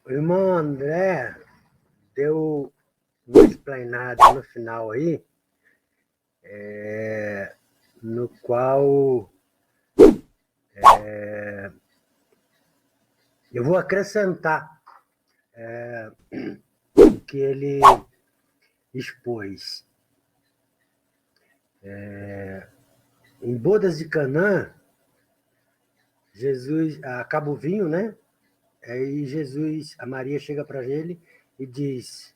O irmão André deu uma explanada no final aí, no qual eu vou acrescentar o que ele expôs. Em Bodas de Canaã, Jesus acaba o vinho, né? Aí Jesus, a Maria chega para ele e diz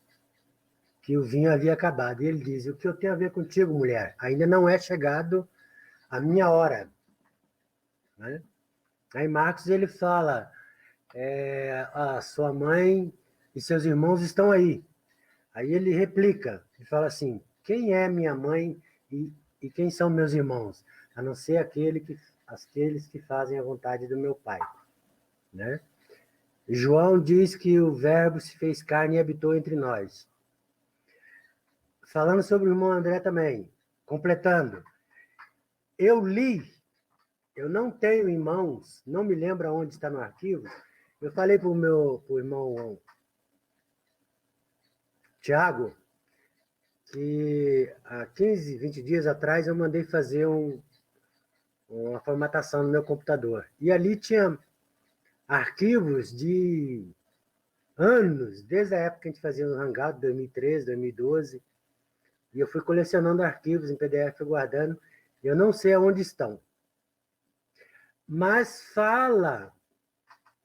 que o vinho havia acabado. E ele diz: o que eu tenho a ver contigo, mulher? Ainda não é chegado a minha hora. Né? Aí Marcos ele fala: a sua mãe e seus irmãos estão aí. Aí ele replica, ele fala assim: quem é minha mãe e quem são meus irmãos? A não ser aqueles que fazem a vontade do meu pai. Né? João diz que o verbo se fez carne e habitou entre nós. Falando sobre o irmão André também, completando, eu li, eu não tenho em mãos, não me lembro onde está no arquivo, eu falei para o irmão Tiago que há 15, 20 dias atrás eu mandei fazer uma formatação no meu computador. E ali tinha arquivos de anos, desde a época que a gente fazia no Hangout, 2013, 2012, e eu fui colecionando arquivos em PDF, guardando, e eu não sei aonde estão. Mas fala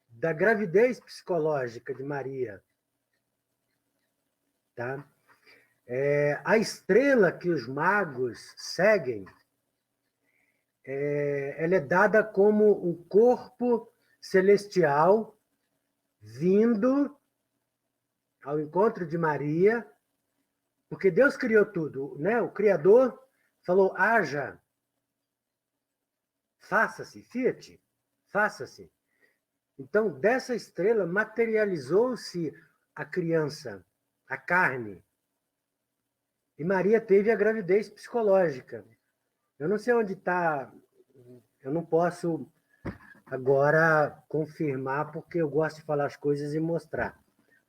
da gravidez psicológica de Maria. Tá? A estrela que os magos seguem, ela é dada como um corpo celestial vindo ao encontro de Maria, porque Deus criou tudo, né? O Criador falou: haja, faça-se, fiat, faça-se. Então, dessa estrela materializou-se a criança, a carne. E Maria teve a gravidez psicológica. Eu não sei onde está, eu não posso agora confirmar, porque eu gosto de falar as coisas e mostrar.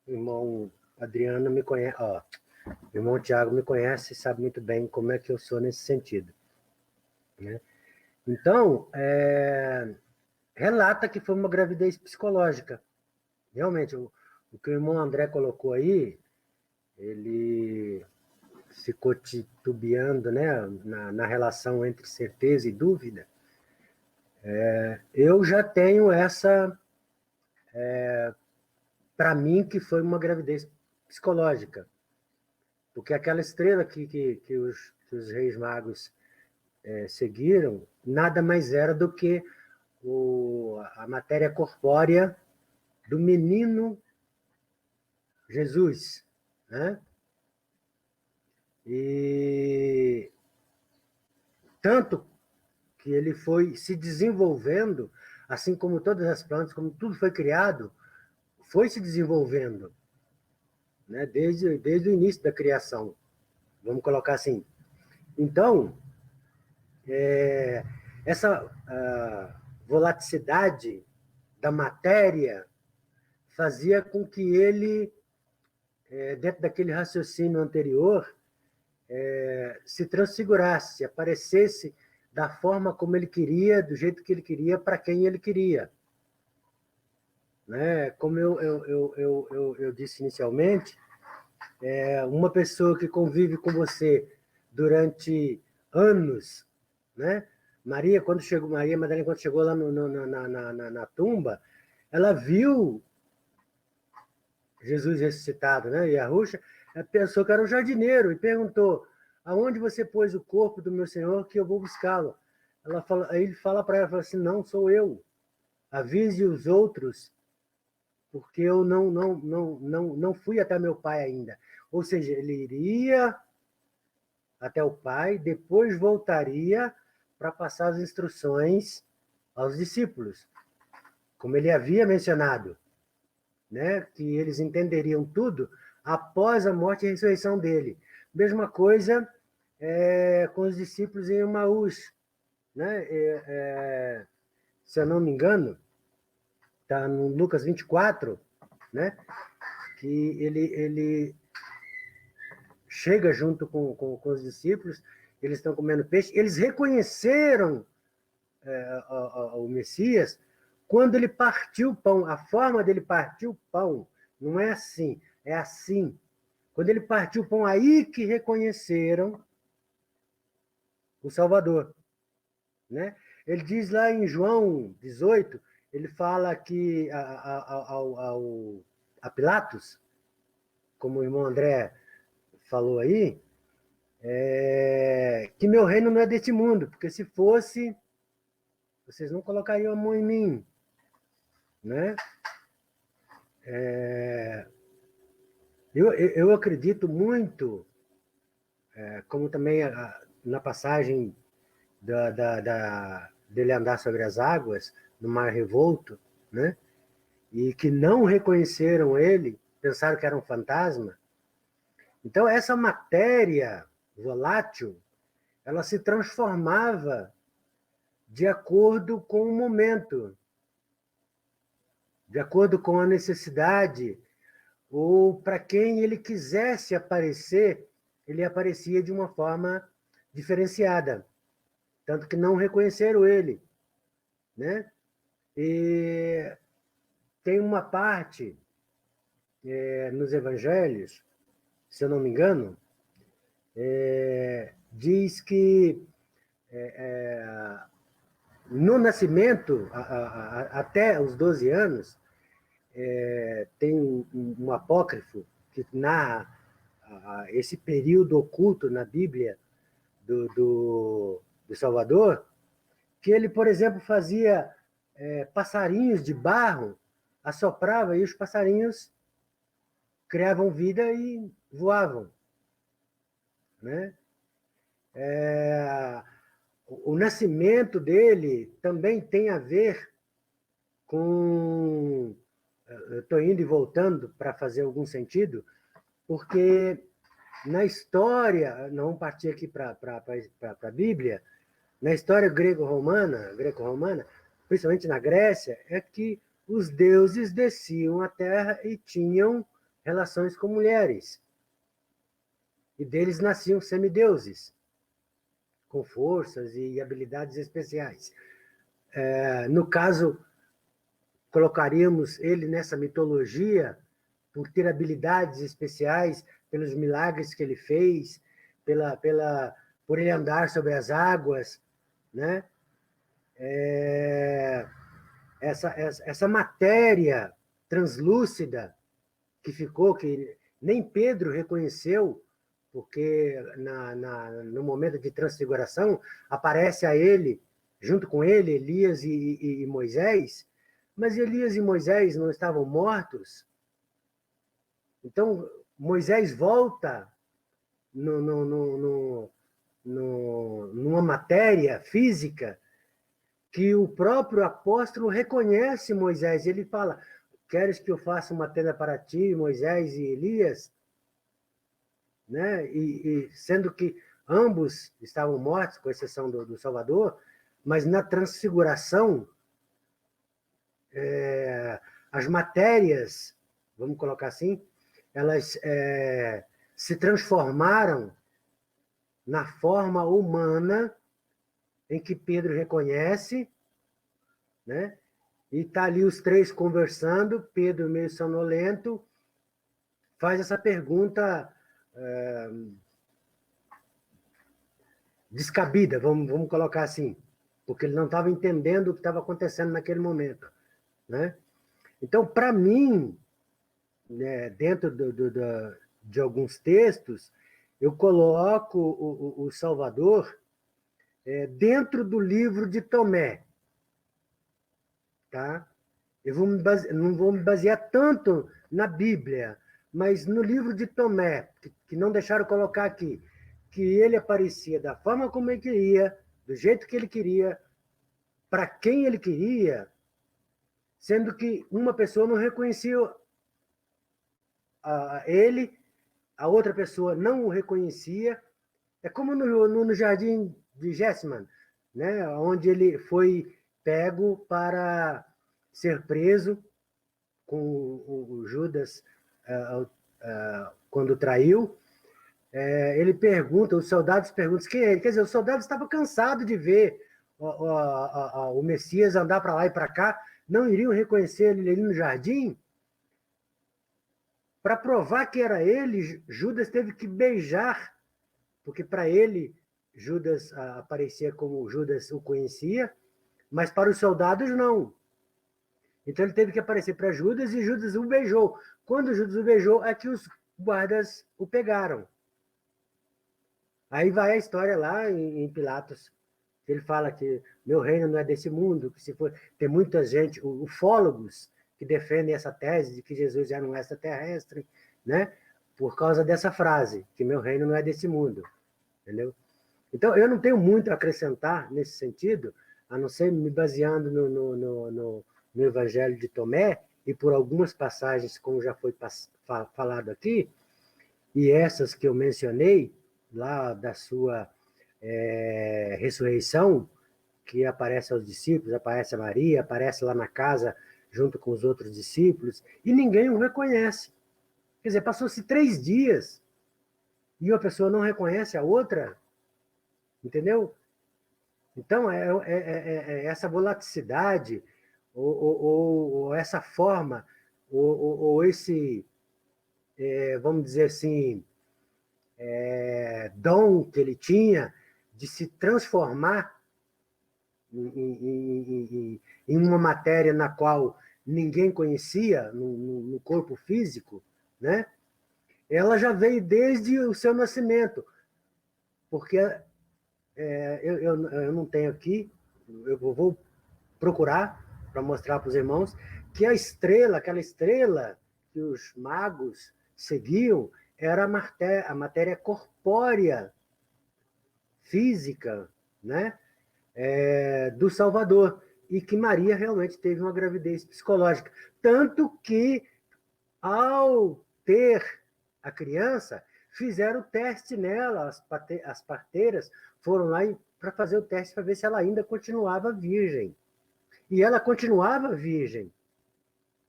O irmão Adriano me conhece, ó, o irmão Tiago me conhece e sabe muito bem como é que eu sou nesse sentido. Né? Então, relata que foi uma gravidez psicológica. Realmente, o que o irmão André colocou aí, ele ficou titubeando, né, na relação entre certeza e dúvida. Eu já tenho essa, para mim, que foi uma gravidez psicológica. Porque aquela estrela que os reis magos seguiram, nada mais era do que a matéria corpórea do menino Jesus. Né? E tanto que ele foi se desenvolvendo, assim como todas as plantas, como tudo foi criado, foi se desenvolvendo, né? Desde o início da criação, vamos colocar assim. Então, essa volaticidade da matéria fazia com que ele, dentro daquele raciocínio anterior, se transfigurasse, aparecesse da forma como ele queria, do jeito que ele queria, para quem ele queria. Né? Como eu disse inicialmente, uma pessoa que convive com você durante anos, né? Maria Madalena, quando chegou lá na tumba, ela viu Jesus ressuscitado, né? E a Ruxa pensou que era um jardineiro e perguntou: aonde você pôs o corpo do meu Senhor que eu vou buscá-lo? Aí ele fala para ela, fala assim: não sou eu. Avise os outros, porque eu não fui até meu pai ainda. Ou seja, ele iria até o pai, depois voltaria para passar as instruções aos discípulos, como ele havia mencionado, né? Que eles entenderiam tudo após a morte e a ressurreição dele. Mesma coisa com os discípulos em Emaús. Né? Se eu não me engano, está no Lucas 24, né? Que ele chega junto com os discípulos, eles estão comendo peixe, eles reconheceram o Messias quando ele partiu o pão. A forma dele partir o pão não é assim, é assim. Quando ele partiu o pão, aí que reconheceram o Salvador, né? Ele diz lá em João 18, ele fala que a Pilatos, como o irmão André falou aí, que meu reino não é deste mundo, porque se fosse, vocês não colocariam a mão em mim, né? Eu acredito muito, como também na passagem dele andar sobre as águas, no mar revolto, né? E que não reconheceram ele, pensaram que era um fantasma. Então, essa matéria volátil, ela se transformava de acordo com o momento, de acordo com a necessidade, ou para quem ele quisesse aparecer, ele aparecia de uma forma diferenciada. Tanto que não reconheceram ele, né? E tem uma parte nos evangelhos, se eu não me engano, diz que no nascimento, até os 12 anos, tem um apócrifo que narra esse período oculto na Bíblia do Salvador, que ele, por exemplo, fazia passarinhos de barro, assoprava e os passarinhos criavam vida e voavam, né? O nascimento dele também tem a ver com... Estou indo e voltando para fazer algum sentido, porque na história, não vamos partir aqui para a Bíblia, na história greco-romana, principalmente na Grécia, é que os deuses desciam à terra e tinham relações com mulheres. E deles nasciam semideuses, com forças e habilidades especiais. No caso, colocaríamos ele nessa mitologia por ter habilidades especiais, pelos milagres que ele fez, por ele andar sobre as águas, né? Essa matéria translúcida que ficou, que nem Pedro reconheceu, porque no momento de transfiguração aparece a ele, junto com ele, Elias e Moisés, mas Elias e Moisés não estavam mortos. Então, Moisés volta numa matéria física que o próprio apóstolo reconhece Moisés. Ele fala, queres que eu faça uma tenda para ti, Moisés e Elias? Né? E sendo que ambos estavam mortos, com exceção do Salvador, mas na transfiguração, as matérias, vamos colocar assim, elas se transformaram na forma humana em que Pedro reconhece, né? E está ali os três conversando, Pedro meio sonolento, faz essa pergunta descabida, vamos colocar assim, porque ele não estava entendendo o que estava acontecendo naquele momento, né? Então, para mim, né, dentro de alguns textos, eu coloco o Salvador dentro do livro de Tomé, tá? Eu não vou me basear tanto na Bíblia, mas no livro de Tomé, que não deixaram colocar aqui, que ele aparecia da forma como ele queria, do jeito que ele queria, para quem ele queria, sendo que uma pessoa não reconhecia ele, a outra pessoa não o reconhecia. É como no jardim de Getsemaní, né, onde ele foi pego para ser preso com o Judas quando traiu, ele pergunta, os soldados perguntam quem é ele. Quer dizer, os soldados estavam cansados de ver o Messias andar para lá e para cá, não iriam reconhecer ele ali no jardim. Para provar que era ele, Judas teve que beijar, porque para ele, Judas aparecia como Judas o conhecia, mas para os soldados não. Então ele teve que aparecer para Judas e Judas o beijou. Quando Judas o beijou, é que os guardas o pegaram. Aí vai a história lá em Pilatos. Ele fala que meu reino não é desse mundo, que se for... Tem muita gente, ufólogos, que defendem essa tese de que Jesus era um extraterrestre, né? Por causa dessa frase, que meu reino não é desse mundo. Entendeu? Então, eu não tenho muito a acrescentar nesse sentido, a não ser me baseando no Evangelho de Tomé e por algumas passagens, como já foi falado aqui, e essas que eu mencionei, lá da sua ressurreição, que aparece aos discípulos, aparece a Maria, aparece lá na casa junto com os outros discípulos, e ninguém o reconhece. Quer dizer, passou-se 3 dias e uma pessoa não reconhece a outra, entendeu? Então, essa volaticidade, ou essa forma, ou esse, vamos dizer assim, dom que ele tinha de se transformar em uma matéria na qual ninguém conhecia, no corpo físico, né? Ela já veio desde o seu nascimento, porque eu não tenho aqui, eu vou procurar para mostrar para os irmãos que aquela estrela que os magos seguiam, era a matéria corpórea, física, né? Do Salvador, e que Maria realmente teve uma gravidez psicológica. Tanto que, ao ter a criança, fizeram o teste nela, as parteiras foram lá para fazer o teste para ver se ela ainda continuava virgem. E ela continuava virgem.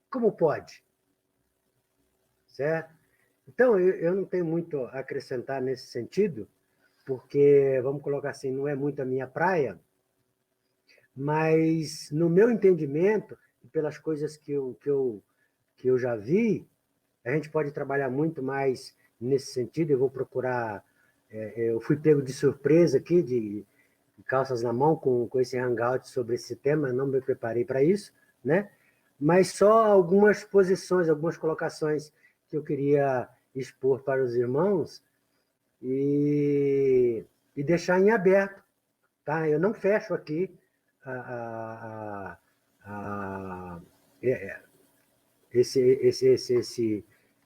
Como pode? Certo? Então, eu não tenho muito a acrescentar nesse sentido, porque, vamos colocar assim, não é muito a minha praia, mas, no meu entendimento, e pelas coisas que eu já vi, a gente pode trabalhar muito mais nesse sentido. Eu vou procurar... eu fui pego de surpresa aqui, de calças na mão, com esse hangout sobre esse tema, não me preparei para isso, né? Mas só algumas posições, algumas colocações que eu queria expor para os irmãos e deixar em aberto, tá? Eu não fecho aqui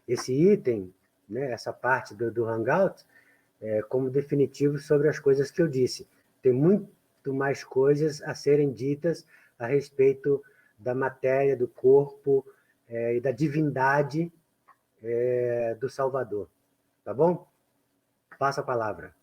esse item, né, essa parte do Hangout, como definitivo sobre as coisas que eu disse. Tem muito mais coisas a serem ditas a respeito da matéria, do corpo e da divindade do Salvador. Tá bom? Passa a palavra.